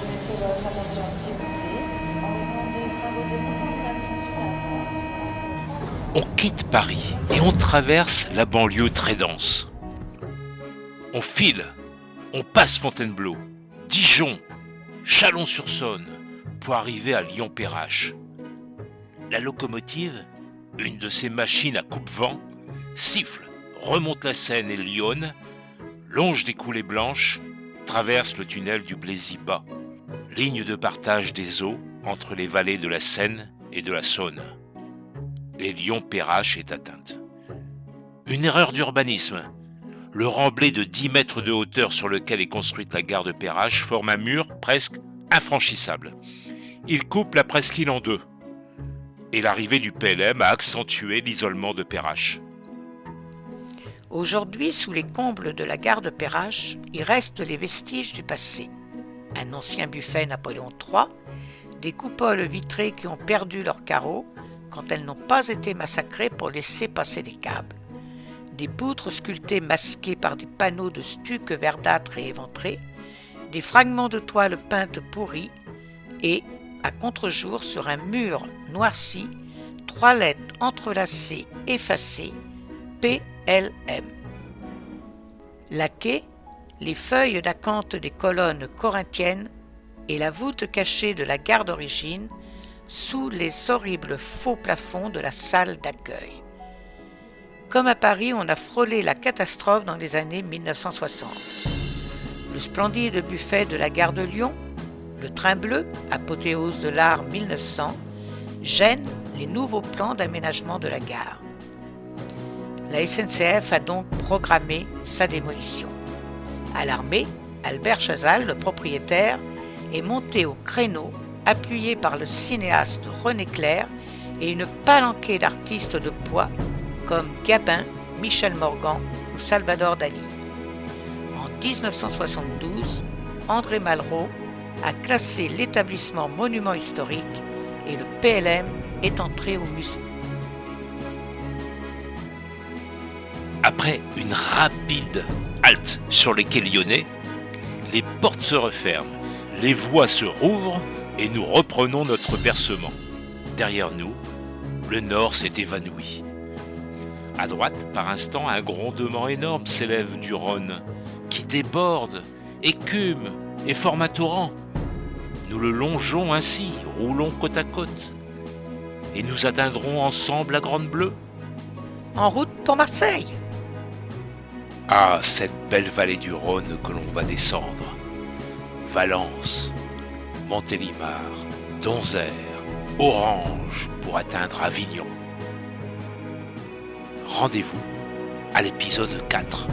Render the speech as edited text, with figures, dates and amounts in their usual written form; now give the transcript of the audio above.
et messieurs, votre attention s'il vous plaît. En raison des travaux de modernisation sur la France, On quitte Paris et on traverse la banlieue très dense. On file, on passe Fontainebleau, Dijon, Chalon-sur-Saône pour arriver à Lyon-Perrache. La locomotive, une de ces machines à coupe-vent, siffle, remonte la Seine et l'Yonne, longe des coulées blanches, traverse le tunnel du Blaisy-Bas, ligne de partage des eaux entre les vallées de la Seine et de la Saône. Et Lyon-Perrache est atteinte. Une erreur d'urbanisme. Le remblai de 10 mètres de hauteur sur lequel est construite la gare de Perrache forme un mur presque infranchissable. Il coupe la presqu'île en deux. Et l'arrivée du PLM a accentué l'isolement de Perrache. Aujourd'hui, sous les combles de la gare de Perrache, il reste les vestiges du passé. Un ancien buffet Napoléon III, des coupoles vitrées qui ont perdu leurs carreaux quand elles n'ont pas été massacrées pour laisser passer des câbles, des poutres sculptées masquées par des panneaux de stuc verdâtre et éventrés, des fragments de toile peinte pourrie et, à contre-jour sur un mur noirci, 3 lettres entrelacées effacées, PLM. Laquées, les feuilles d'acanthe des colonnes corinthiennes et la voûte cachée de la gare d'origine sous les horribles faux plafonds de la salle d'accueil. Comme à Paris, on a frôlé la catastrophe dans les années 1960. Le splendide buffet de la gare de Lyon, le train bleu, apothéose de l'art 1900, gêne les nouveaux plans d'aménagement de la gare. La SNCF a donc programmé sa démolition. Alarmé, Albert Chazal, le propriétaire, est monté au créneau, appuyé par le cinéaste René Clair et une palanquée d'artistes de poids comme Gabin, Michel Morgan ou Salvador Dali. En 1972, André Malraux a classé l'établissement monument historique et le PLM est entré au musée. Après une rapide halte sur les quais lyonnais, les portes se referment, les voies se rouvrent et nous reprenons notre bercement. Derrière nous, le nord s'est évanoui. À droite, par instant, un grondement énorme s'élève du Rhône, qui déborde, écume et forme un torrent. Nous le longeons ainsi, roulons côte à côte, et nous atteindrons ensemble la Grande Bleue. En route pour Marseille. Ah, cette belle vallée du Rhône que l'on va descendre. Valence, Montélimar, Donzère, Orange pour atteindre Avignon. Rendez-vous à l'épisode 4.